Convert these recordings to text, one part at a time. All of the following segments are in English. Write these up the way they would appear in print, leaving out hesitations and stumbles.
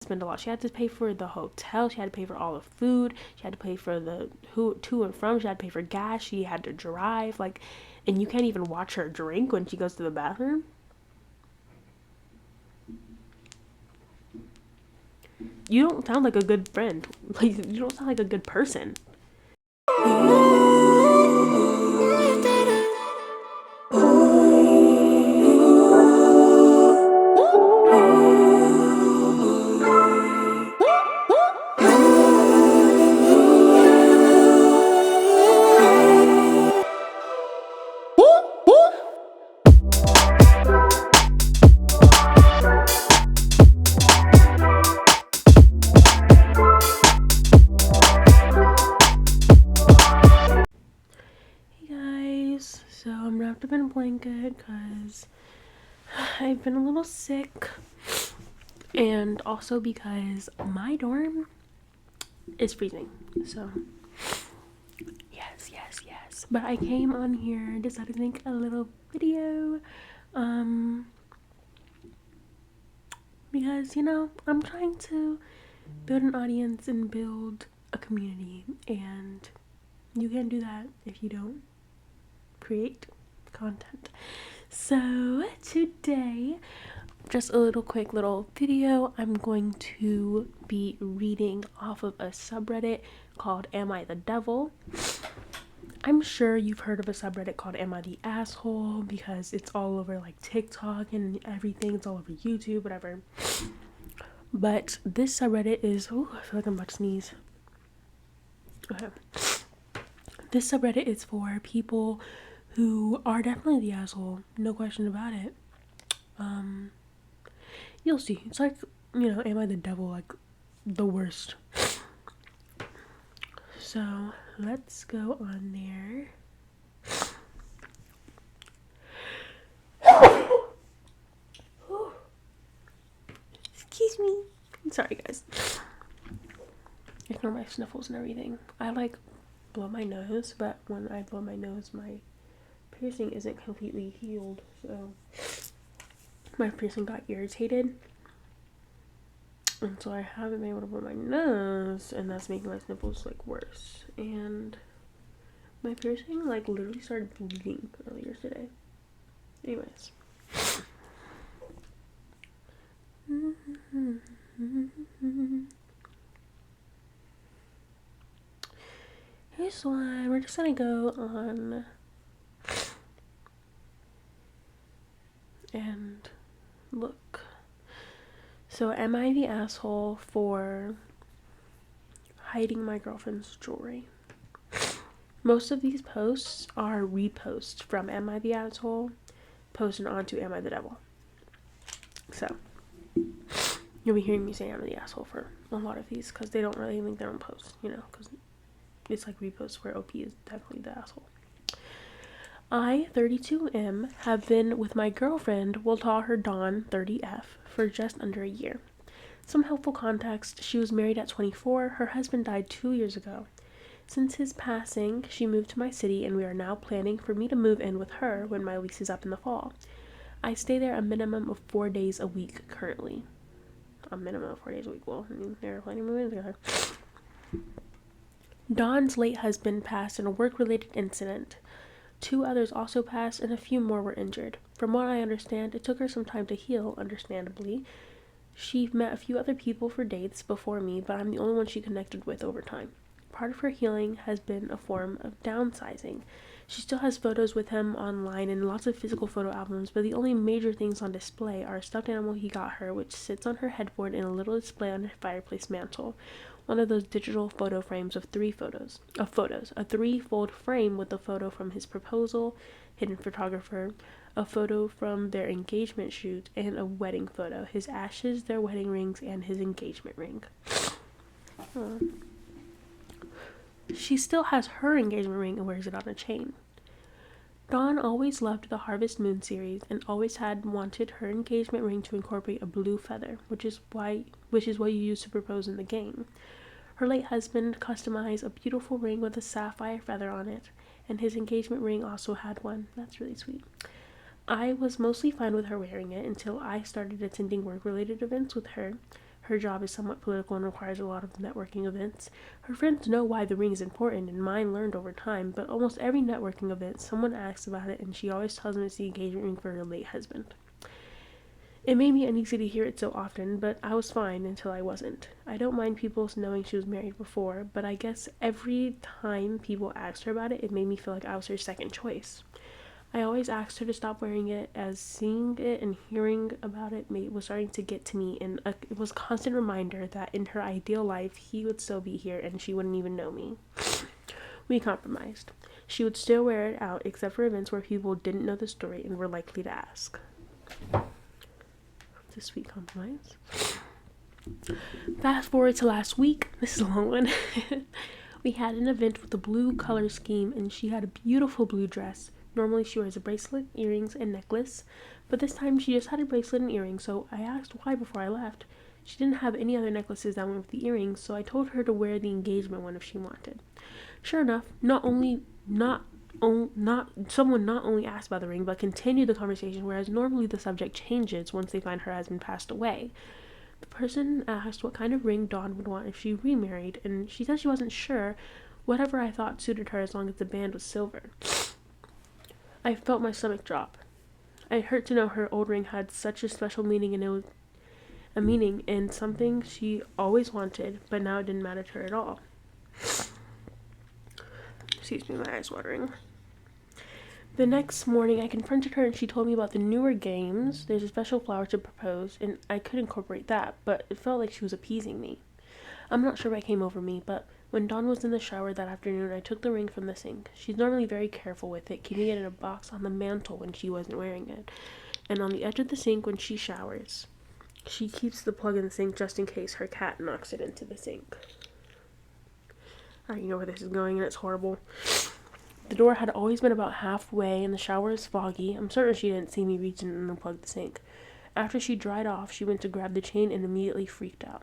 spend a lot. She had to pay for the hotel. She had to pay for all the food. She had to pay for the to and from. She had to pay for gas. She had to drive. Like, and you can't even watch her drink when she goes to the bathroom. You don't sound like a good friend. Like, you don't sound like a good person. So I'm wrapped up in a blanket because I've been a little sick, and also because my dorm is freezing. So yes. But I came on here, decided to make a little video, because I'm trying to build an audience and build a community, and you can't do that if you don't create content. So today, just a quick little video. I'm going to be reading off of a subreddit called Am I the Devil? I'm sure you've heard of a subreddit called Am I the Asshole, because it's all over like TikTok and everything. It's all over YouTube, whatever. But this subreddit is, I feel like I'm about to sneeze. Okay. This subreddit is for people who are definitely the asshole, no question about it. You'll see. It's like, Am I the Devil? Like, the worst. So, let's go on there. Excuse me. Sorry, guys. Ignore my sniffles and everything. I blow my nose, but when I blow my nose, my piercing isn't completely healed, so my piercing got irritated, and so I haven't been able to blow my nose, and that's making my sniffles worse. And my piercing literally started bleeding earlier today. Anyways. Here's one. We're just gonna go on and look. So, am I the asshole for hiding my girlfriend's jewelry? Most of these posts are reposts from Am I the Asshole posted onto Am I the Devil. So, you'll be hearing me say I'm the asshole for a lot of these because they don't really link their own posts, because it's reposts where OP is definitely the asshole. I, 32M, have been with my girlfriend, we'll call her Dawn, 30F, for just under a year. Some helpful context: she was married at 24, her husband died 2 years ago. Since his passing, she moved to my city, and we are now planning for me to move in with her when my lease is up in the fall. I stay there a minimum of 4 days a week currently. A minimum of 4 days a week. Well, they're planning to move in together. Dawn's late husband passed in a work-related incident. 2 others also passed, and a few more were injured. From what I understand, it took her some time to heal, understandably. She met a few other people for dates before me, but I'm the only one she connected with over time. Part of her healing has been a form of downsizing. She still has photos with him online and lots of physical photo albums, but the only major things on display are a stuffed animal he got her, which sits on her headboard in a little display on her fireplace mantle. One of those digital photo frames of photos. A 3-fold frame with a photo from his proposal, hidden photographer, a photo from their engagement shoot, and a wedding photo. His ashes, their wedding rings, and his engagement ring. She still has her engagement ring and wears it on a chain. Dawn always loved the Harvest Moon series and always had wanted her engagement ring to incorporate a blue feather, which is what you use to propose in the game. Her late husband customized a beautiful ring with a sapphire feather on it, and his engagement ring also had one. That's really sweet. I was mostly fine with her wearing it until I started attending work-related events with her. Her job is somewhat political and requires a lot of networking events. Her friends know why the ring is important, and mine learned over time, but almost every networking event, someone asks about it, and she always tells them it's the engagement ring for her late husband. It made me uneasy to hear it so often, but I was fine until I wasn't. I don't mind people knowing she was married before, but I guess every time people asked her about it, it made me feel like I was her second choice. I always asked her to stop wearing it, as seeing it and hearing about it was starting to get to me, and it was a constant reminder that in her ideal life, he would still be here and she wouldn't even know me. We compromised. She would still wear it out, except for events where people didn't know the story and were likely to ask. It's a sweet compromise. Fast forward to last week. This is a long one. We had an event with a blue color scheme, and she had a beautiful blue dress. Normally she wears a bracelet, earrings, and necklace, but this time she just had a bracelet and earrings, so I asked why before I left. She didn't have any other necklaces that went with the earrings, so I told her to wear the engagement one if she wanted. Sure enough, someone not only asked about the ring, but continued the conversation, whereas normally the subject changes once they find her husband passed away. The person asked what kind of ring Dawn would want if she remarried, and she said she wasn't sure. Whatever I thought suited her as long as the band was silver. I felt my stomach drop. It hurt to know her old ring had such a special meaning, and it was a meaning and something she always wanted, but now it didn't matter to her at all. Excuse me, my eyes watering. The next morning, I confronted her and she told me about the newer games. There's a special flower to propose, and I could incorporate that, but it felt like she was appeasing me. I'm not sure what came over me, but when Dawn was in the shower that afternoon, I took the ring from the sink. She's normally very careful with it, keeping it in a box on the mantle when she wasn't wearing it, and on the edge of the sink when she showers. She keeps the plug in the sink just in case her cat knocks it into the sink. Alright, you know where this is going, and it's horrible. The door had always been about halfway, and the shower is foggy. I'm certain she didn't see me reach in and unplug the sink. After she dried off, she went to grab the chain and immediately freaked out.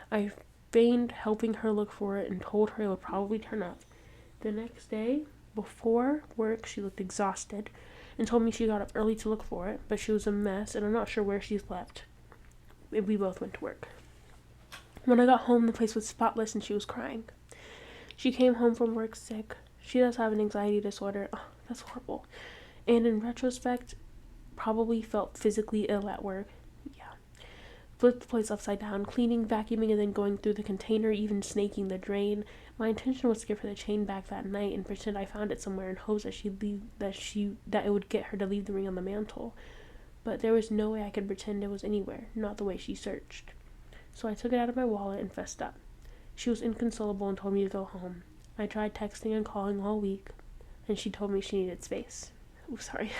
I feigned helping her look for it and told her it would probably turn up. The next day, before work, she looked exhausted and told me she got up early to look for it, but she was a mess and I'm not sure where she slept. We both went to work. When I got home, the place was spotless and she was crying. She came home from work sick. She does have an anxiety disorder. Oh, that's horrible. And in retrospect, probably felt physically ill at work. Flipped the place upside down, cleaning, vacuuming, and then going through the container, even snaking the drain. My intention was to give her the chain back that night and pretend I found it somewhere in hopes that it would get her to leave the ring on the mantle. But there was no way I could pretend it was anywhere, not the way she searched. So I took it out of my wallet and fessed up. She was inconsolable and told me to go home. I tried texting and calling all week, and she told me she needed space. Oh, sorry.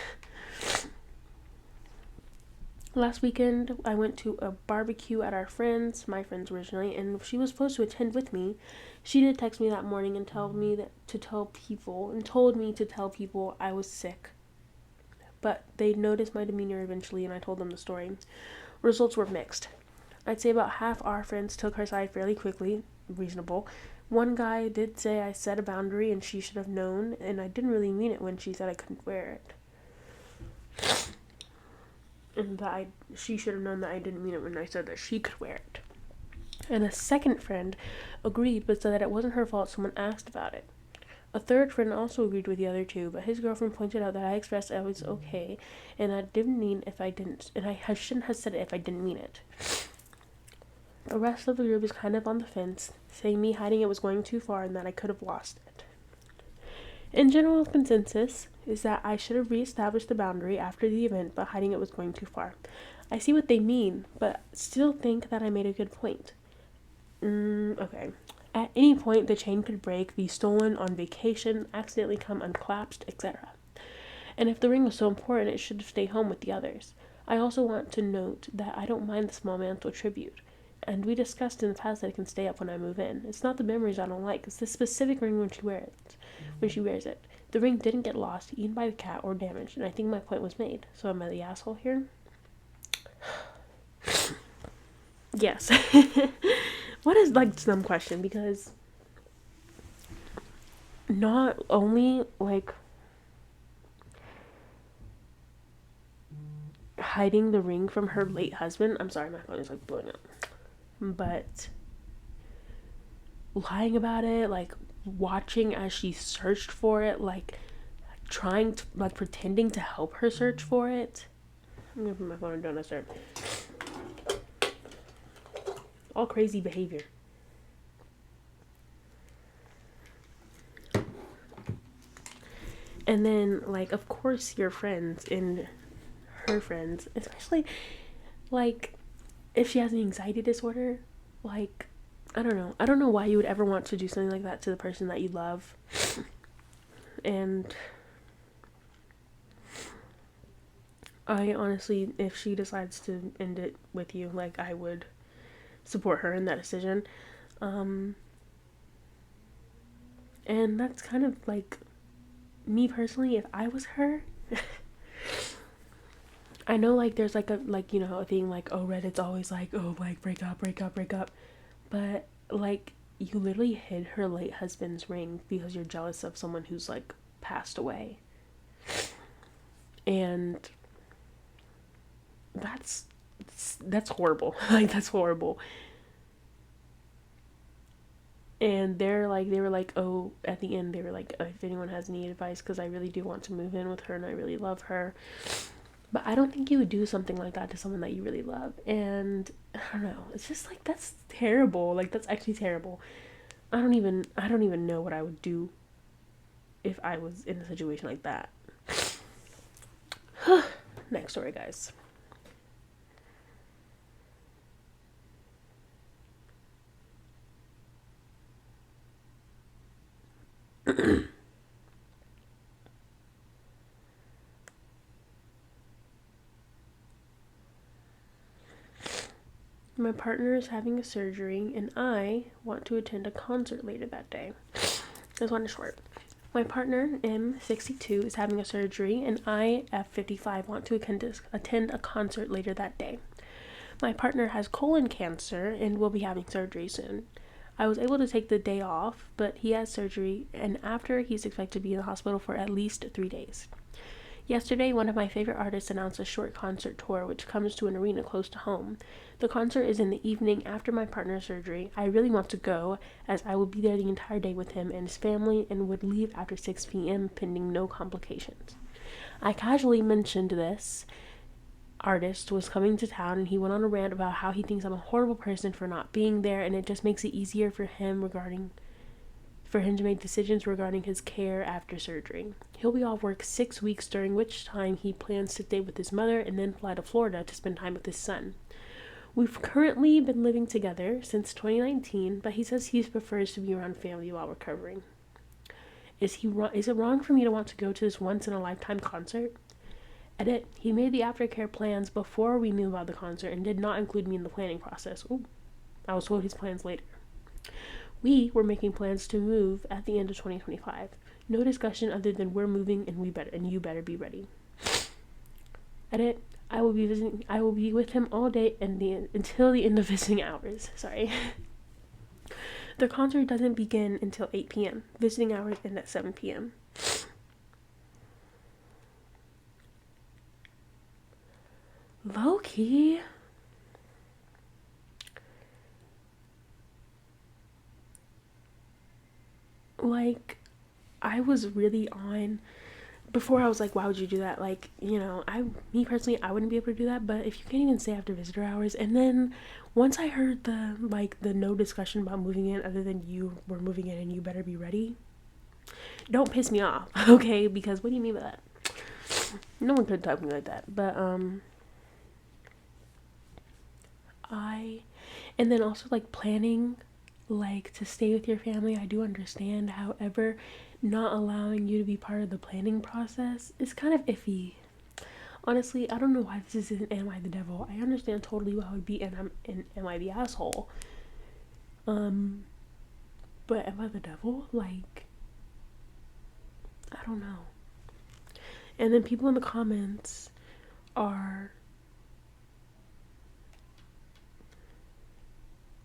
Last weekend, I went to a barbecue at my friend's originally, and she was supposed to attend with me. She did text me that morning and told me to tell people I was sick. But they noticed my demeanor eventually, and I told them the story. Results were mixed. I'd say about half our friends took her side fairly quickly, reasonable. One guy did say I set a boundary and she should have known, and I didn't really mean it when she said I couldn't wear it. And that she should have known that I didn't mean it when I said that she could wear it. And a second friend agreed, but said that it wasn't her fault someone asked about it. A third friend also agreed with the other two, but his girlfriend pointed out that I expressed I was okay, and I shouldn't have said it if I didn't mean it. The rest of the group is kind of on the fence, saying me hiding it was going too far and that I could have lost it. In general consensus is that I should have reestablished the boundary after the event, but hiding it was going too far. I see what they mean, but still think that I made a good point. Okay. At any point, the chain could break, be stolen on vacation, accidentally come unclasped, etc. And if the ring was so important, it should have stayed home with the others. I also want to note that I don't mind the small mantle tribute. And we discussed in the past that it can stay up when I move in. It's not the memories I don't like, it's the specific ring when she wears it. The ring didn't get lost, eaten by the cat, or damaged, and I think my point was made. So am I the asshole here? Yes. What is, some question, because not only, hiding the ring from her late husband, I'm sorry, my phone is, blowing up. but lying about it, like watching as she searched for it, like trying to, like pretending to help her search for it. I'm gonna put my phone on Do Not Disturb. All crazy behavior. And then, like, of course, your friends and her friends, especially, like, if she has an anxiety disorder, like, I don't know. I don't know why you would ever want to do something like that to the person that you love. And I honestly, if she decides to end it with you, like, I would support her in that decision. And that's kind of like me personally. If I was her, I know, like, there's like a, like, you know, a thing like, oh, Reddit's always like, oh, like, break up, break up, break up. But like, you literally hid her late husband's ring because you're jealous of someone who's like passed away. And that's horrible. Like, that's horrible. And they were like, oh, at the end they were like, oh, if anyone has any advice, because I really do want to move in with her and I really love her. But I don't think you would do something like that to someone that you really love. And I don't know, it's just like, that's terrible. Like, that's actually terrible. I don't even know what I would do if I was in a situation like that. Next story, guys. My partner is having a surgery and I want to attend a concert later that day. This one is short. My partner, M62, is having a surgery and I, F55, want to attend a concert later that day. My partner has colon cancer and will be having surgery soon. I was able to take the day off, but he has surgery, and after, he's expected to be in the hospital for at least 3 days. Yesterday, one of my favorite artists announced a short concert tour which comes to an arena close to home. The concert is in the evening after my partner's surgery. I really want to go, as I will be there the entire day with him and his family and would leave after 6 p.m. pending no complications. I casually mentioned this artist was coming to town and he went on a rant about how he thinks I'm a horrible person for not being there, and it just makes it easier for him to make decisions regarding his care after surgery. He'll be off work 6 weeks, during which time he plans to stay with his mother and then fly to Florida to spend time with his son. We've currently been living together since 2019, but he says he prefers to be around family while recovering. Is it wrong for me to want to go to this once-in-a-lifetime concert? Edit, he made the aftercare plans before we knew about the concert and did not include me in the planning process. Ooh, I was told his plans later. We were making plans to move at the end of 2025. No discussion other than we're moving and you better be ready. Edit, I will be with him all day until the end of visiting hours. Sorry. The concert doesn't begin until 8 p.m. Visiting hours end at 7 p.m. Low key. Like, I was really on before. I was like, why would you do that? Like, you know, me personally, I wouldn't be able to do that. But if you can't even stay after visitor hours, and then once I heard the no discussion about moving in other than you were moving in and you better be ready, don't piss me off. Okay, because what do you mean by that? No one could talk to me like that. But and then also, like, planning, like, to stay with your family, I do understand. However, not allowing you to be part of the planning process is kind of iffy. Honestly, I don't know why this isn't Am I the Devil. I understand totally why I would be Am I the Asshole. But Am I the Devil? Like, I don't know. And then people in the comments are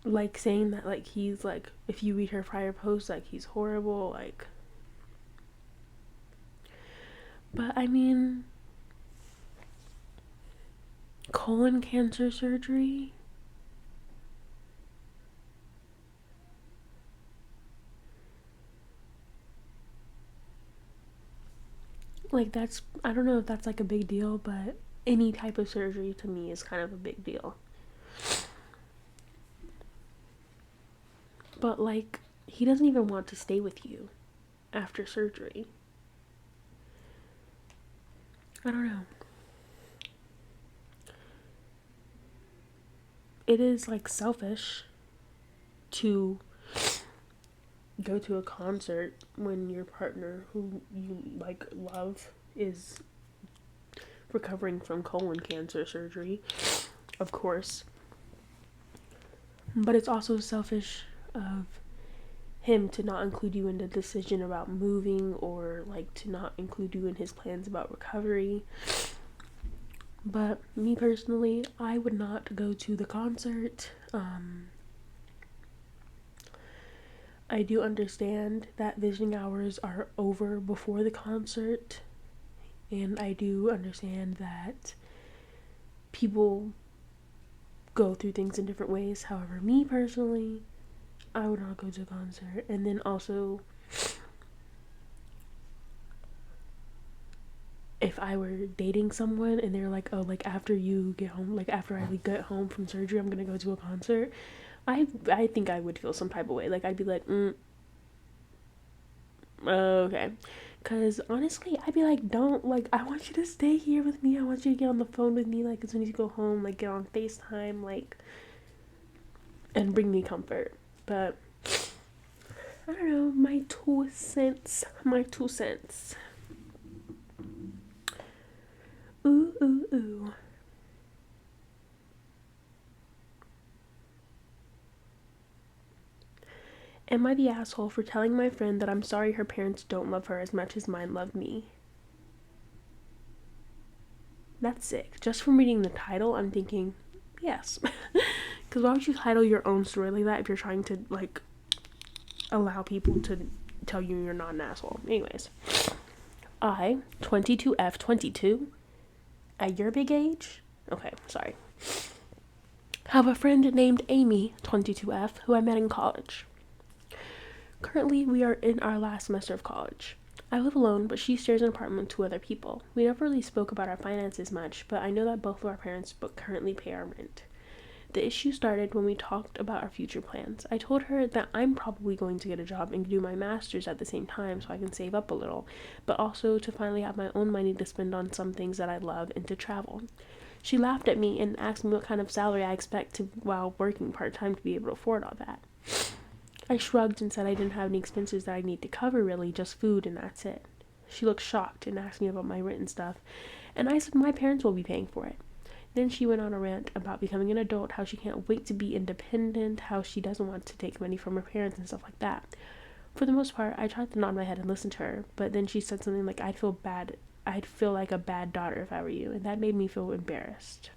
like saying that, like, he's like, if you read her prior posts, like, he's horrible, like. But I mean, colon cancer surgery, like, that's, I don't know if that's like a big deal, but any type of surgery to me is kind of a big deal. But like, he doesn't even want to stay with you after surgery. I don't know. It is like selfish to go to a concert when your partner who you like love is recovering from colon cancer surgery, of course. But it's also selfish of him to not include you in the decision about moving, or like to not include you in his plans about recovery. But me personally, I would not go to the concert. I do understand that visiting hours are over before the concert, and I do understand that people go through things in different ways. However, me personally, I would not go to a concert. And then also, if I were dating someone and they're like, oh, like after you get home, like after I get home from surgery, I'm gonna go to a concert, I think I would feel some type of way. Like, I'd be like, okay. Because honestly, I'd be like, don't, like, I want you to stay here with me. I want you to get on the phone with me, like, as soon as you go home, like, get on FaceTime, like, and bring me comfort. But, I don't know, my 2 cents. Ooh, ooh, ooh. Am I the asshole for telling my friend that I'm sorry her parents don't love her as much as mine love me? That's sick. Just from reading the title, I'm thinking, yes. Because why would you title your own story like that if you're trying to, like, allow people to tell you you're not an asshole? Anyways. I, 22F22, at your big age? Okay, sorry. Have a friend named Amy, 22F, who I met in college. Currently, we are in our last semester of college. I live alone, but she shares an apartment with 2 other people. We never really spoke about our finances much, but I know that both of our parents currently pay our rent. The issue started when we talked about our future plans. I told her that I'm probably going to get a job and do my master's at the same time so I can save up a little, but also to finally have my own money to spend on some things that I love and to travel. She laughed at me and asked me what kind of salary I expect to while working part-time to be able to afford all that. I shrugged and said I didn't have any expenses that I need to cover, really, just food, and that's it. She looked shocked and asked me about my rent and stuff, and I said my parents will be paying for it. Then she went on a rant about becoming an adult, how she can't wait to be independent, how she doesn't want to take money from her parents and stuff like that. For the most part, I tried to nod my head and listen to her, but then she said something like, I'd feel like a bad daughter if I were you, and that made me feel embarrassed.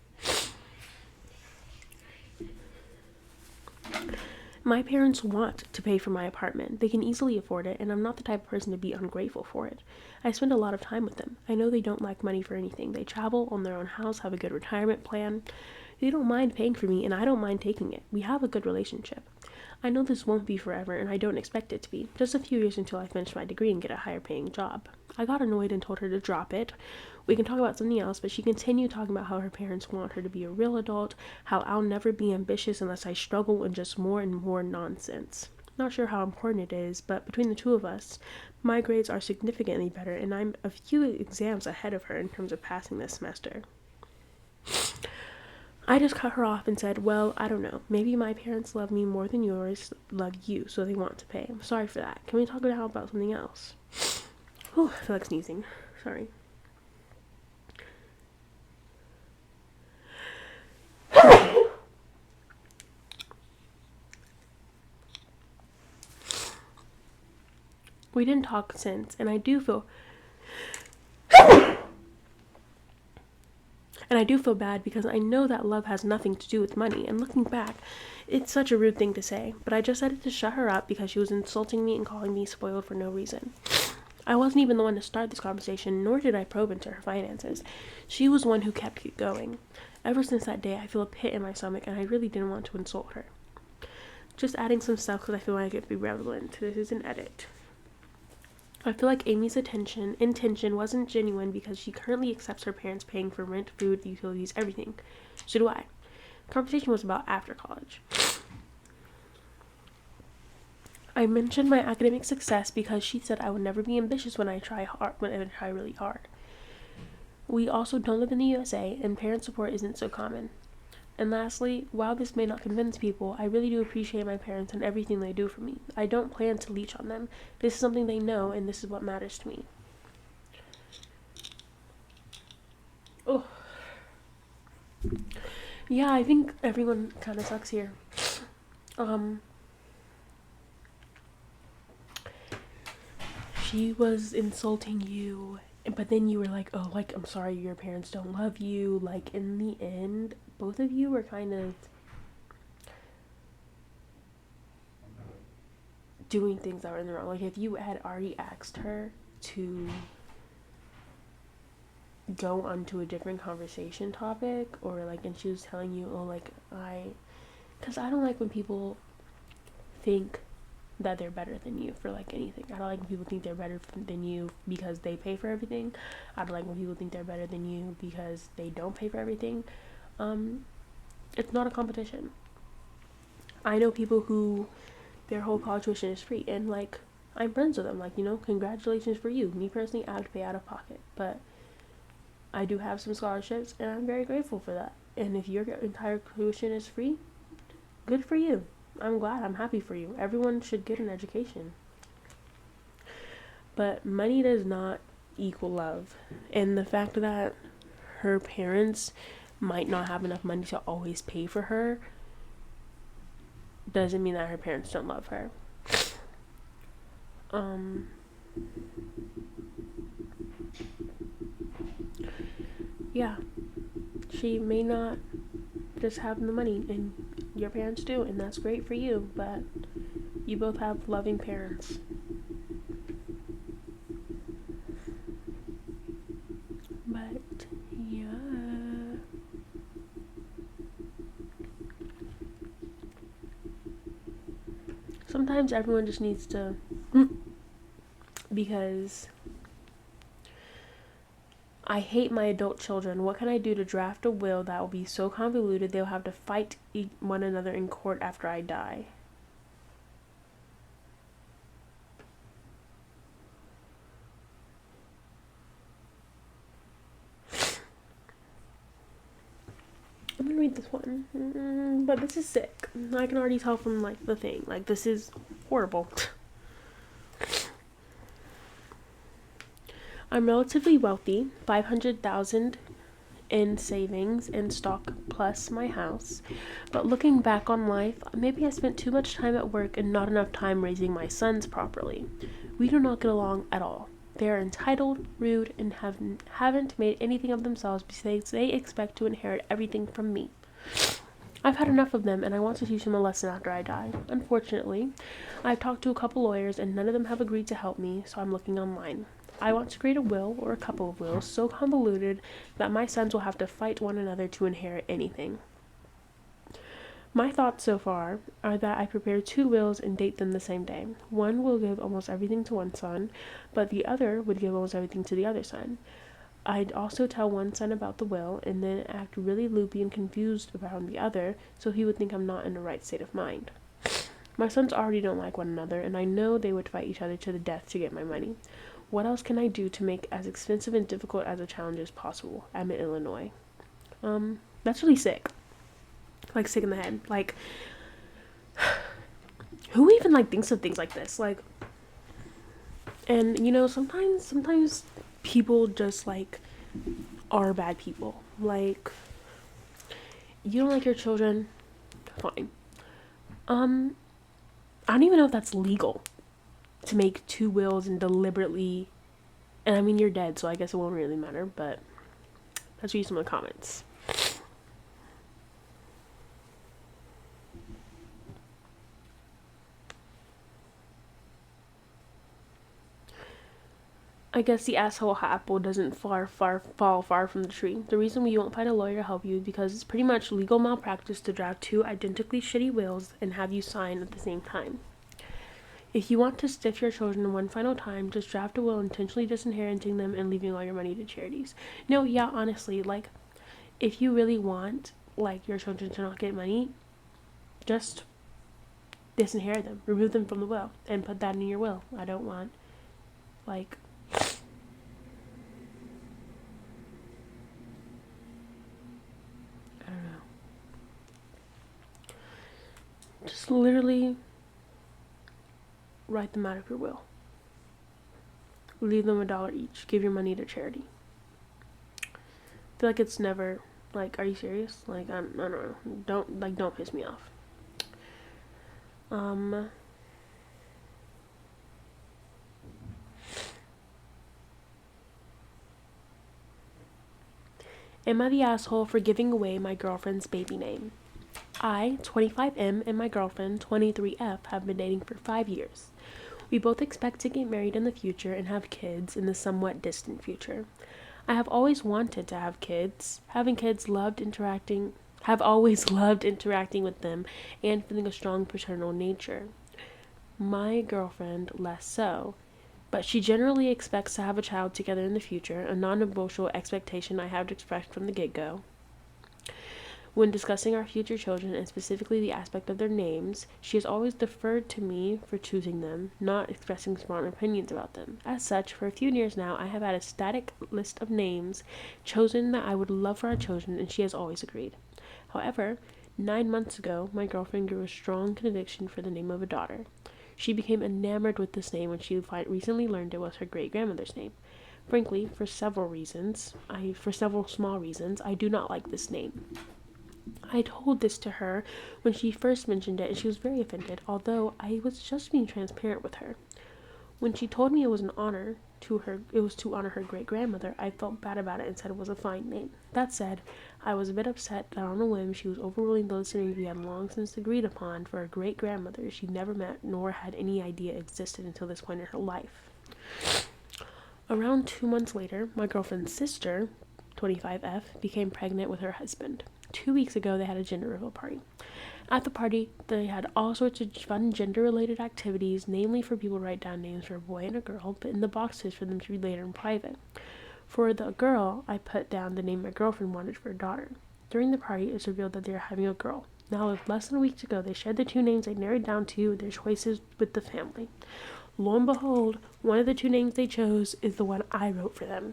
My parents want to pay for my apartment. They can easily afford it, and I'm not the type of person to be ungrateful for it. I spend a lot of time with them. I know they don't lack money for anything. They travel, own their own house, have a good retirement plan. They don't mind paying for me, and I don't mind taking it. We have a good relationship. I know this won't be forever, and I don't expect it to be. Just a few years until I finish my degree and get a higher paying job. I got annoyed and told her to drop it. We can talk about something else, but she continued talking about how her parents want her to be a real adult, how I'll never be ambitious unless I struggle, and just more and more nonsense. Not sure how important it is, but between the 2 of us, my grades are significantly better, and I'm a few exams ahead of her in terms of passing this semester. I just cut her off and said, well, I don't know. Maybe my parents love me more than yours love you, so they want to pay. I'm sorry for that. Can we talk now about something else? Whew, I feel like sneezing. Sorry. We didn't talk since, and I do feel bad because I know that love has nothing to do with money, and looking back, it's such a rude thing to say, but I just decided to shut her up because she was insulting me and calling me spoiled for no reason. I wasn't even the one to start this conversation, nor did I probe into her finances. She was the one who kept it going. Ever since that day, I feel a pit in my stomach, and I really didn't want to insult her. Just adding some stuff because I feel like it would be relevant. This is an edit. I feel like Amy's intention wasn't genuine because she currently accepts her parents paying for rent, food, utilities, everything. So do I. The conversation was about after college. I mentioned my academic success because she said I would never be ambitious when I try really hard. We also don't live in the USA, and parent support isn't so common. And lastly, while this may not convince people, I really do appreciate my parents and everything they do for me. I don't plan to leech on them. This is something they know, and this is what matters to me. Oh. Yeah, I think everyone kind of sucks here. She was insulting you, but then you were like, oh, like, I'm sorry your parents don't love you. Like, in the end, both of you were kind of doing things that were in the wrong. Like, if you had already asked her to go onto a different conversation topic, or like, and she was telling you, oh, like, because I don't like when people think that they're better than you for like anything. I don't like when people think they're better than you because they pay for everything. I don't like when people think they're better than you because they don't pay for everything. It's not a competition. I know people who their whole college tuition is free, and like, I'm friends with them. Like, you know, congratulations for you. Me personally, I have to pay out of pocket, but I do have some scholarships, and I'm very grateful for that. And if your entire tuition is free, good for you. I'm glad. I'm happy for you. Everyone should get an education. But money does not equal love. And the fact that her parents might not have enough money to always pay for her doesn't mean that her parents don't love her. Yeah. She may not just have the money, and your parents do, and that's great for you, but you both have loving parents. But yeah, sometimes everyone just needs to, because I hate my adult children. What can I do to draft a will that will be so convoluted they'll have to fight one another in court after I die? I'm gonna read this one, but this is sick. I can already tell from like the thing. Like, this is horrible. I'm relatively wealthy, 500,000 in savings and stock plus my house. But looking back on life, maybe I spent too much time at work and not enough time raising my sons properly. We do not get along at all. They are entitled, rude, and haven't made anything of themselves because they expect to inherit everything from me. I've had enough of them, and I want to teach them a lesson after I die. Unfortunately, I've talked to a couple lawyers, and none of them have agreed to help me, so I'm looking online. I want to create a will, or a couple of wills, so convoluted that my sons will have to fight one another to inherit anything. My thoughts so far are that I prepare 2 wills and date them the same day. One will give almost everything to one son, but the other would give almost everything to the other son. I'd also tell one son about the will and then act really loopy and confused around the other so he would think I'm not in the right state of mind. My sons already don't like one another, and I know they would fight each other to the death to get my money. What else can I do to make as expensive and difficult as a challenge as possible? I'm in Illinois. That's really sick. Like, sick in the head. Like, who even like thinks of things like this? Like, and you know, sometimes people just like are bad people. Like, you don't like your children, fine. I don't even know if that's legal to make 2 wills and deliberately, and I mean, you're dead, so I guess it won't really matter, but let's read some of the comments. I guess the asshole apple doesn't fall far from the tree. The reason we won't find a lawyer to help you is because it's pretty much legal malpractice to draft 2 identically shitty wills and have you sign at the same time. If you want to stiff your children one final time, just draft a will intentionally disinheriting them and leaving all your money to charities. No, yeah, honestly, like, if you really want, like, your children to not get money, just disinherit them, remove them from the will, and put that in your will. I don't want, like, I don't know. Just literally write them out of your will. Leave them $1 each. Give your money to charity. I feel like it's never, like, are you serious? Like, I don't know. Don't piss me off. Am I the asshole for giving away my girlfriend's baby name? I, 25M, and my girlfriend, 23F, have been dating for 5 years. We both expect to get married in the future and have kids in the somewhat distant future. I have always wanted to have kids. Having kids have always loved interacting with them and feeling a strong paternal nature. My girlfriend less so, but she generally expects to have a child together in the future, a non-negotiable expectation I have expressed from the get-go. When discussing our future children, and specifically the aspect of their names, she has always deferred to me for choosing them, not expressing strong opinions about them. As such, for a few years now, I have had a static list of names chosen that I would love for our children, and she has always agreed. However, 9 months ago, my girlfriend grew a strong conviction for the name of a daughter. She became enamored with this name when she recently learned it was her great-grandmother's name. Frankly, for several small reasons, I do not like this name. I told this to her when she first mentioned it, and she was very offended, although I was just being transparent with her. When she told me it was to honor her great-grandmother, I felt bad about it and said it was a fine name. That said, I was a bit upset that on a whim she was overruling the listening we had long since agreed upon for a great-grandmother she never met nor had any idea existed until this point in her life. Around 2 months later, my girlfriend's sister, 25F, became pregnant with her husband. 2 weeks ago, they had a gender reveal party. At the party, they had all sorts of fun gender-related activities, namely for people to write down names for a boy and a girl, but in the boxes for them to read later in private. For the girl, I put down the name my girlfriend wanted for her daughter. During the party, it was revealed that they were having a girl. Now, with less than a week to go, they shared the 2 names they narrowed down to their choices with the family. Lo and behold, one of the 2 names they chose is the one I wrote for them.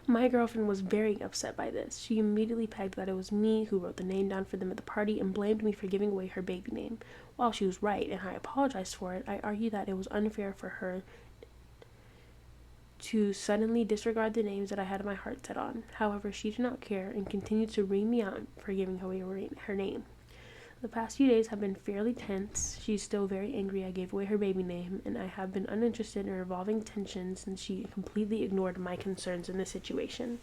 My girlfriend was very upset by this. She immediately pegged that it was me who wrote the name down for them at the party and blamed me for giving away her baby name. While she was right, and I apologized for it, I argued that it was unfair for her to suddenly disregard the names that I had my heart set on. However, she did not care and continued to ring me out for giving away her name. The past few days have been fairly tense. She's still very angry I gave away her baby name, and I have been uninterested in resolving tension since she completely ignored my concerns in this situation.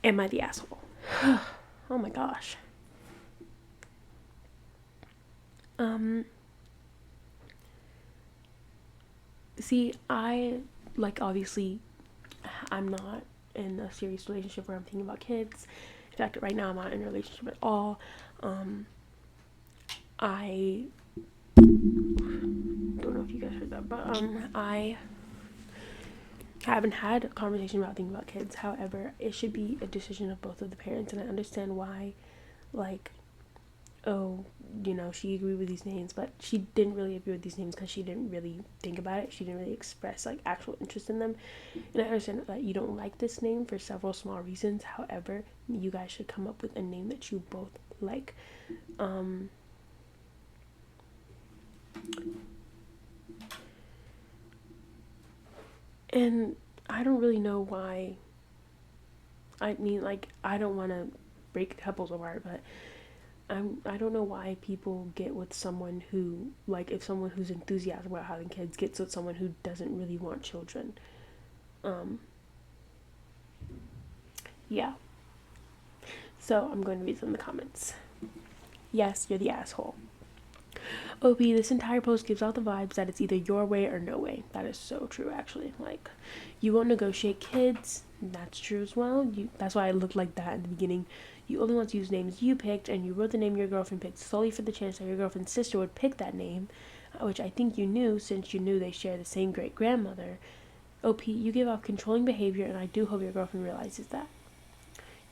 Am I the asshole? Oh my gosh. See, obviously, I'm not in a serious relationship where I'm thinking about kids. In fact, right now I'm not in a relationship at all. I don't know if you guys heard that, but I haven't had a conversation about thinking about kids. However, it should be a decision of both of the parents, and I understand why, she agreed with these names, but she didn't really agree with these names because she didn't really think about it. She didn't really express actual interest in them, and I understand that you don't like this name for several small reasons. However, you guys should come up with a name that you both like. And I don't really know why. I mean, I don't want to break couples apart, but I don't know why people get with someone who, if someone who's enthusiastic about having kids gets with someone who doesn't really want children. Yeah. So, I'm going to read some of the comments. Yes, you're the asshole. OP, this entire post gives out the vibes that it's either your way or no way. That is so true, actually. You won't negotiate kids. That's true as well. That's why I looked like that in the beginning. You only want to use names you picked, and you wrote the name your girlfriend picked solely for the chance that your girlfriend's sister would pick that name, which I think you knew since you knew they share the same great-grandmother. OP, you give off controlling behavior, and I do hope your girlfriend realizes that.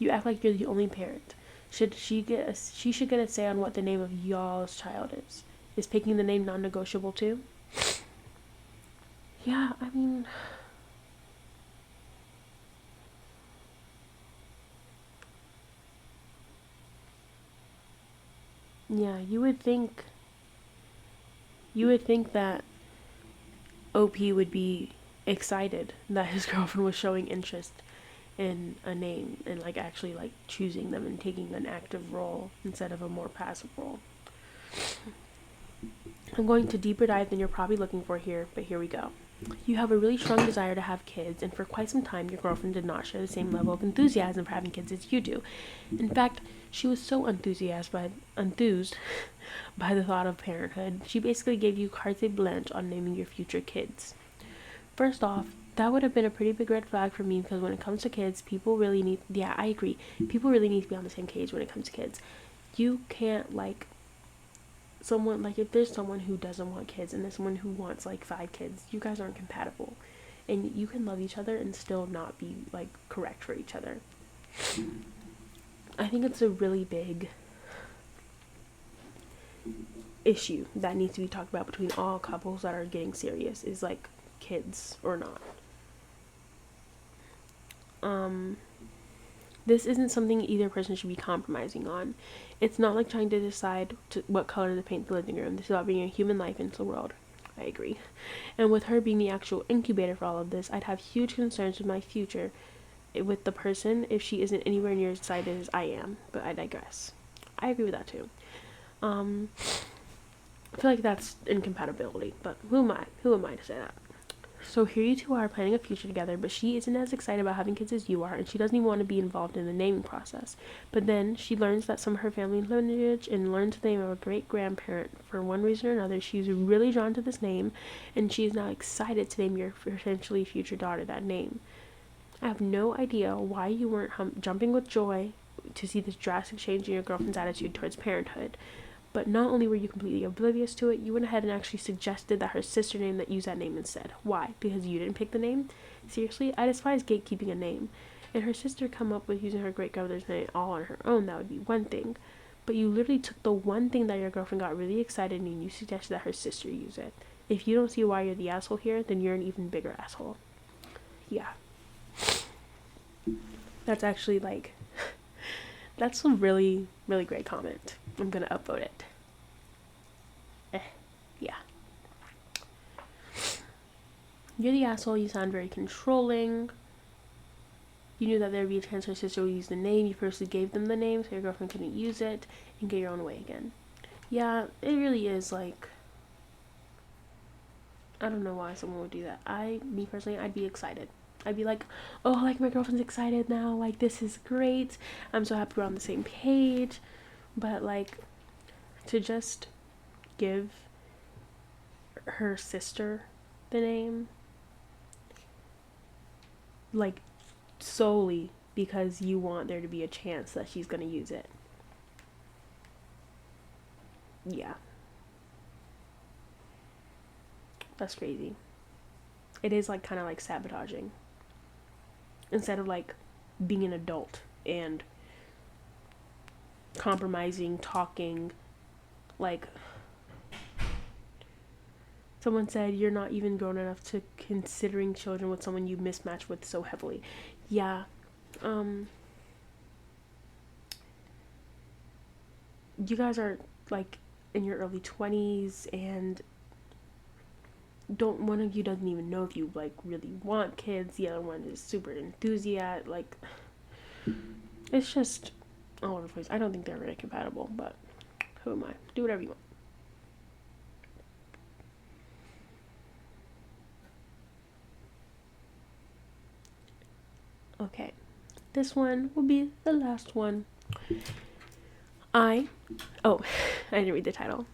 You act like you're the only parent. She should get a say on what the name of y'all's child is. Is picking the name non-negotiable too? Yeah, I mean, yeah, you would think that OP would be excited that his girlfriend was showing interest in a name and like actually like choosing them and taking an active role instead of a more passive role. I'm going to deeper dive than you're probably looking for here, but here we go. You have a really strong desire to have kids, and for quite some time your girlfriend did not share the same level of enthusiasm for having kids as you do. In fact, she was so enthused by the thought of parenthood, she basically gave you carte blanche on naming your future kids. First off, that would have been a pretty big red flag for me, because when it comes to kids, I agree, people really need to be on the same page when it comes to kids. You can't if there's someone who doesn't want kids and there's someone who wants like 5 kids, you guys aren't compatible, and you can love each other and still not be like correct for each other. I think it's a really big issue that needs to be talked about between all couples that are getting serious, is like kids or not. This isn't something either person should be compromising on. It's not like trying to decide what color to paint the living room. This is about bringing a human life into the world. I agree. And with her being the actual incubator for all of this, I'd have huge concerns with my future with the person if she isn't anywhere near as excited as I am. But I digress. I agree with that too. I feel like that's incompatibility, but who am I? Who am I to say that? So here you two are planning a future together, but she isn't as excited about having kids as you are, and she doesn't even want to be involved in the naming process. But then she learns that some of her family lineage and learns the name of a great-grandparent. For one reason or another, she's really drawn to this name, and she is now excited to name your potentially future daughter that name. I have no idea why you weren't jumping with joy to see this drastic change in your girlfriend's attitude towards parenthood. But not only were you completely oblivious to it, you went ahead and actually suggested that her sister name that use that name instead. Why? Because you didn't pick the name? Seriously? I despise gatekeeping a name. And her sister come up with using her great-grandmother's name all on her own, that would be one thing. But you literally took the one thing that your girlfriend got really excited in and you suggested that her sister use it. If you don't see why you're the asshole here, then you're an even bigger asshole. Yeah. That's actually that's a really, really great comment. I'm gonna upvote it. Yeah. You're the asshole. You sound very controlling. You knew that there would be a chance her sister would use the name. You personally gave them the name so your girlfriend couldn't use it and get your own way again. Yeah, it really is I don't know why someone would do that. Me personally, I'd be excited. I'd be like, oh, like my girlfriend's excited now. Like, this is great. I'm so happy we're on the same page. But to just give her sister the name solely because you want there to be a chance that she's gonna use it. Yeah, that's crazy. It is kind of sabotaging instead of being an adult and compromising, talking. Someone said you're not even grown enough to considering children with someone you mismatch with so heavily. Yeah. You guys are in your early 20s, and one of you doesn't even know if you really want kids. The other one is super enthusiastic. It's just all over the place. I don't think they're very compatible, but who am I? Do whatever you want. Okay, this one will be the last one. I didn't read the title.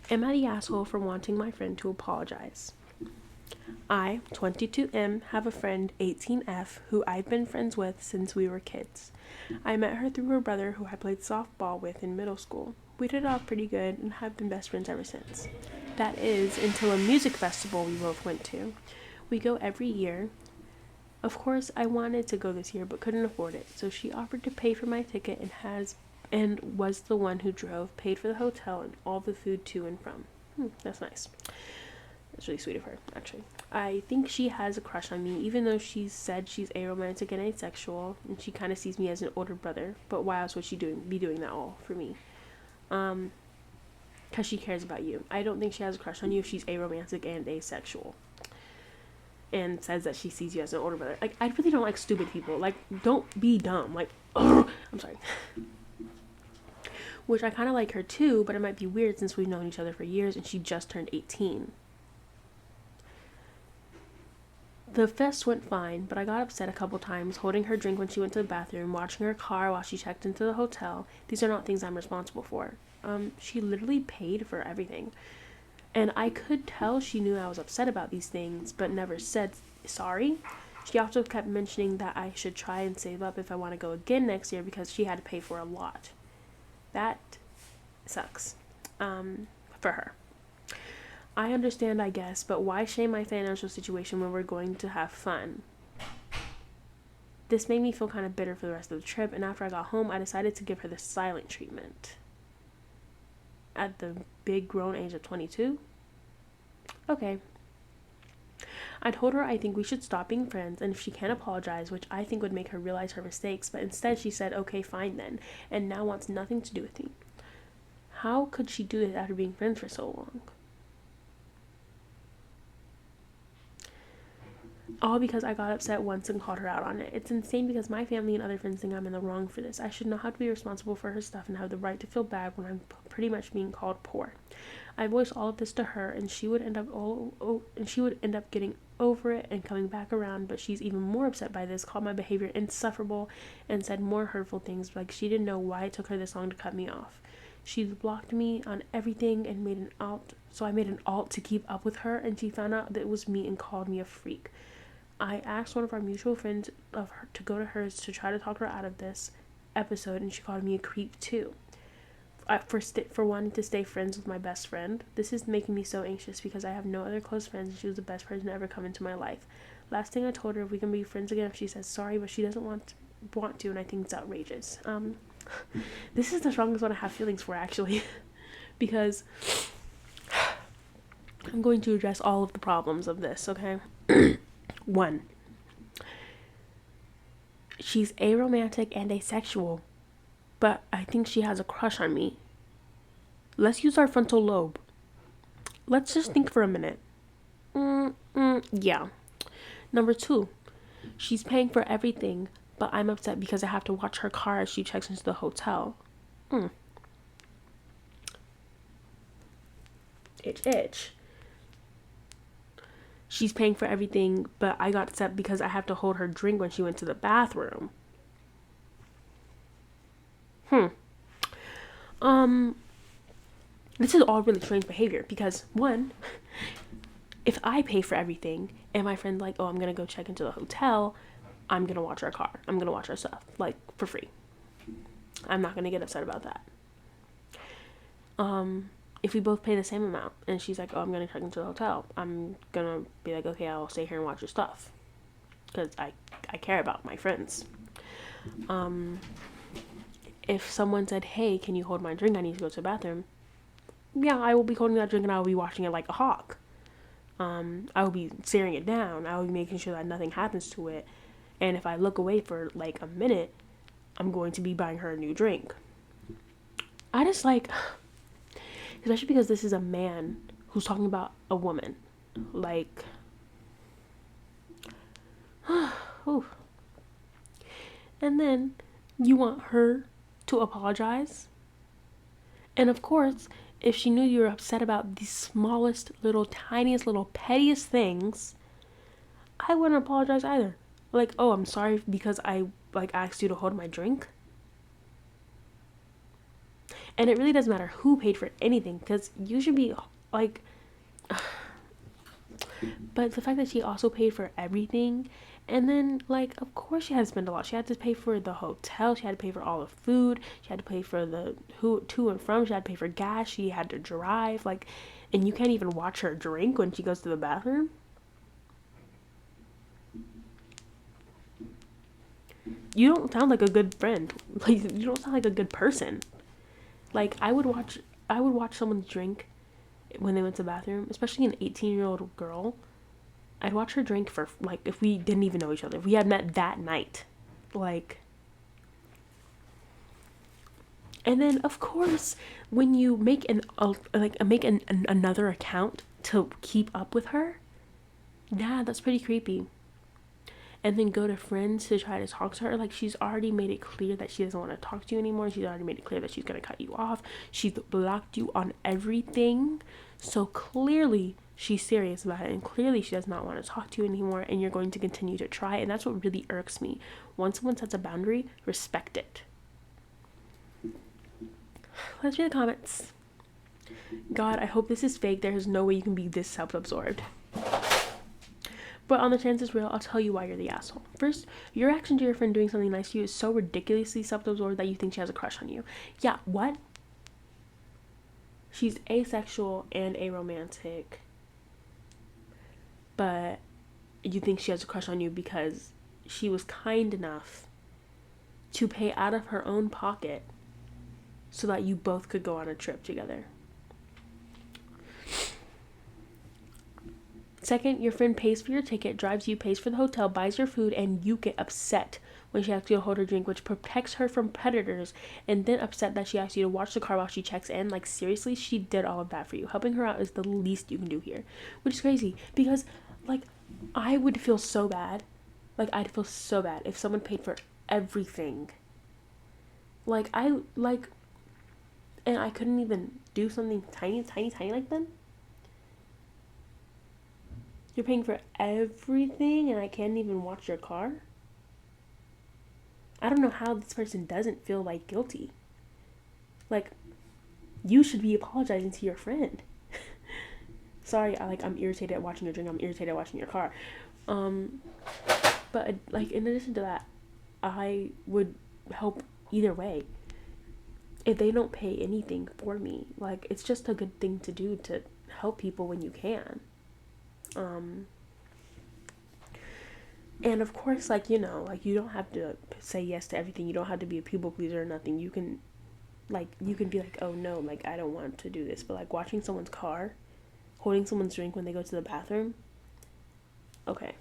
Am I the asshole for wanting my friend to apologize? I, 22M, have a friend, 18F, who I've been friends with since we were kids. I met her through her brother, who I played softball with in middle school. We did it off pretty good and have been best friends ever since. That is, until a music festival we both went to. We go every year. Of course, I wanted to go this year but couldn't afford it, so she offered to pay for my ticket and was the one who drove, paid for the hotel and all the food to and from. That's nice. That's really sweet of her, actually. I think she has a crush on me, even though she said she's aromantic and asexual, and she kind of sees me as an older brother. But why else would she be doing that all for me? Because she cares about you. I don't think she has a crush on you if she's aromantic and asexual. And says that she sees you as an older brother. Like, I really don't like stupid people. Like, don't be dumb. Like, ugh, I'm sorry. Which I kind of like her too, but it might be weird since we've known each other for years and she just turned 18. The fest went fine, but I got upset a couple times, holding her drink when she went to the bathroom, watching her car while she checked into the hotel. These are not things I'm responsible for. She literally paid for everything. And I could tell she knew I was upset about these things, but never said sorry. She also kept mentioning that I should try and save up if I want to go again next year because she had to pay for a lot. That sucks. For her. I understand, I guess, but why shame my financial situation when we're going to have fun? This made me feel kind of bitter for the rest of the trip, and after I got home, I decided to give her the silent treatment. At the big grown age of 22? Okay. I told her I think we should stop being friends, and if she can't apologize, which I think would make her realize her mistakes, but instead she said, okay, fine then, and now wants nothing to do with me. How could she do this after being friends for so long? All because I got upset once and called her out on it. It's insane because my family and other friends think I'm in the wrong for this. I should know how to be responsible for her stuff and have the right to feel bad when I'm pretty much being called poor. I voiced all of this to her, and she would end up getting over it and coming back around. But she's even more upset by this, called my behavior insufferable, and said more hurtful things like she didn't know why it took her this long to cut me off. She blocked me on everything and made an alt, so I made an alt to keep up with her, and she found out that it was me and called me a freak. I asked one of our mutual friends of her to go to hers to try to talk her out of this episode, and she called me a creep too. For wanting to stay friends with my best friend. This is making me so anxious because I have no other close friends, and she was the best person to ever come into my life. Last thing I told her, if we can be friends again if she says sorry, but she doesn't want to, and I think it's outrageous. This is the strongest one I have feelings for, actually, because I'm going to address all of the problems of this, okay? 1. She's aromantic and asexual, but I think she has a crush on me. Let's use our frontal lobe. Let's just think for a minute. Yeah. Number 2, she's paying for everything, but I'm upset because I have to watch her car as she checks into the hotel. Itch. She's paying for everything, but I got upset because I have to hold her drink when she went to the bathroom. This is all really strange behavior because, 1, if I pay for everything and my friend's like, oh, I'm going to go check into the hotel, I'm going to watch our car. I'm going to watch our stuff, like, for free. I'm not going to get upset about that. If we both pay the same amount and she's like, oh, I'm going to check into the hotel, I'm going to be like, okay, I'll stay here and watch your stuff because I care about my friends. If someone said, hey, can you hold my drink? I need to go to the bathroom. Yeah, I will be holding that drink and I will be watching it like a hawk. I will be staring it down. I will be making sure that nothing happens to it. And if I look away for like a minute, I'm going to be buying her a new drink. I just like... Especially because this is a man who's talking about a woman. Like, and then you want her to apologize? And of course, if she knew you were upset about the smallest, little, tiniest, little, pettiest things, I wouldn't apologize either. Like, oh, I'm sorry because I, asked you to hold my drink. And it really doesn't matter who paid for anything, because you should be, like, But the fact that she also paid for everything, and then, like, of course she had to spend a lot. She had to pay for the hotel, she had to pay for all the food, she had to pay for the who to and from, she had to pay for gas, she had to drive, like, and you can't even watch her drink when she goes to the bathroom. You don't sound like a good friend. Like, you don't sound like a good person. Like, I would watch someone drink when they went to the bathroom, especially an 18-year-old girl. I'd watch her drink for, like, if we didn't even know each other, if we had met that night. Like, and then of course, when you make another account to keep up with her, yeah, that's pretty creepy. And then go to friends to try to talk to her. Like, she's already made it clear that she doesn't want to talk to you anymore. She's already made it clear that she's going to cut you off. She's blocked you on everything. So clearly she's serious about it. And clearly she does not want to talk to you anymore. And you're going to continue to try. And that's what really irks me. Once someone sets a boundary, respect it. Let's read the comments. God, I hope this is fake. There is no way you can be this self-absorbed. But on the chance it's real, I'll tell you why you're the asshole. First, your reaction to your friend doing something nice to you is so ridiculously self-absorbed that you think she has a crush on you. Yeah, what? She's asexual and aromantic, but you think she has a crush on you because she was kind enough to pay out of her own pocket so that you both could go on a trip together. Second, your friend pays for your ticket, drives you, pays for the hotel, buys your food, and you get upset when she asks you to hold her drink, which protects her from predators, and then upset that she asks you to watch the car while she checks in. Like, seriously, she did all of that for you. Helping her out is the least you can do here, which is crazy because, like, I would feel so bad. Like, I'd feel so bad if someone paid for everything. And I couldn't even do something tiny like them. You're paying for everything and I can't even watch your car? I don't know how this person doesn't feel, like, guilty. Like, you should be apologizing to your friend. Sorry, I'm irritated at watching your drink. I'm irritated at watching your car. But, like, in addition to that, I would help either way. If they don't pay anything for me, like, it's just a good thing to do to help people when you can. And of course, like, you know, like, you don't have to say yes to everything. You don't have to be a people pleaser or nothing. You can be like, oh no, like, I don't want to do this. But, like, watching someone's car, holding someone's drink when they go to the bathroom, okay.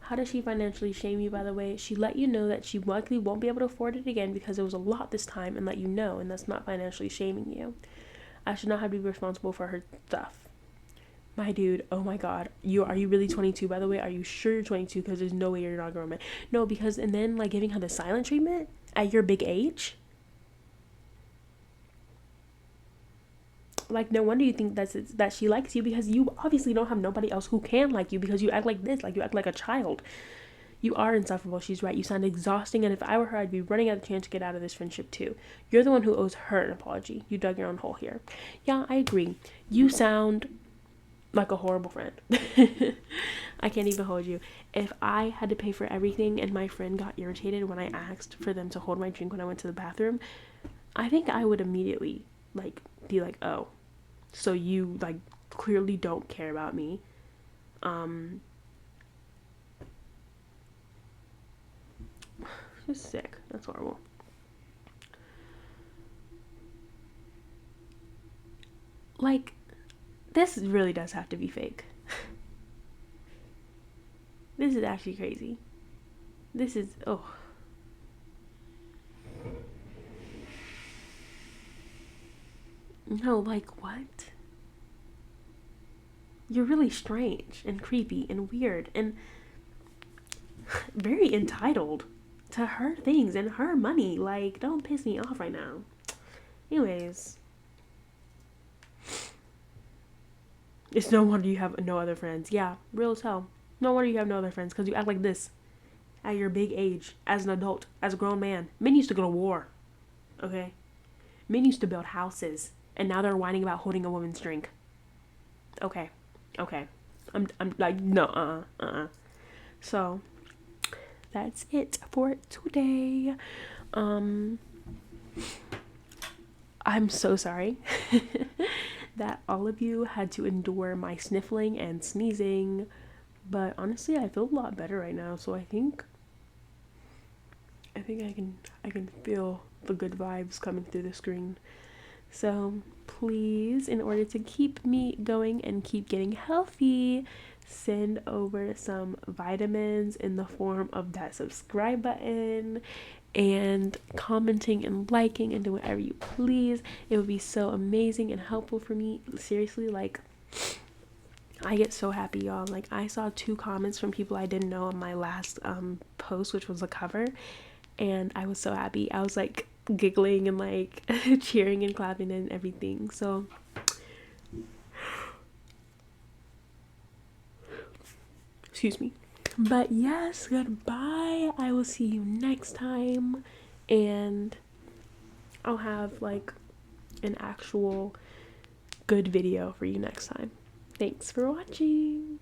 How does she financially shame you, by the way? She let you know that she likely won't be able to afford it again because it was a lot this time, and let you know, and that's not financially shaming you. I should not have to be responsible for her stuff. My dude, oh my god, are you really 22, by the way? Are you sure you're 22? Because there's no way you're not a grown man. No, because, and then, like, giving her the silent treatment at your big age? Like, no wonder you think that she likes you, because you obviously don't have nobody else who can like you, because you act like this, like, you act like a child. You are insufferable, she's right. You sound exhausting, and if I were her, I'd be running out of the chance to get out of this friendship too. You're the one who owes her an apology. You dug your own hole here. Yeah, I agree. You sound like a horrible friend. I can't even hold you. If I had to pay for everything and my friend got irritated when I asked for them to hold my drink when I went to the bathroom, I think I would immediately, like, be like, oh, so you, like, clearly don't care about me. Just sick. That's horrible. Like, this really does have to be fake. This is actually crazy. This is, oh. No, like, what? You're really strange and creepy and weird and very entitled to her things and her money. Like, don't piss me off right now. Anyways. It's no wonder you have no other friends. Yeah, real as hell. No wonder you have no other friends, because you act like this at your big age, as an adult, as a grown man. Men used to go to war, okay? Men used to build houses, and now they're whining about holding a woman's drink. Okay. Okay. I'm like, no, So that's it for today. Um, I'm so sorry that all of you had to endure my sniffling and sneezing, but honestly, I feel a lot better right now. So I think I can feel the good vibes coming through the screen. So please, in order to keep me going and keep getting healthy, send over some vitamins in the form of that subscribe button and commenting and liking and do whatever you please. It would be so amazing and helpful for me. Seriously, like, I get so happy, y'all. Like, I saw 2 comments from people I didn't know on my last post, which was a cover, and I was so happy. I was like giggling and like cheering and clapping and everything. So excuse me. But yes, goodbye. I will see you next time, and I'll have like an actual good video for you next time. Thanks for watching.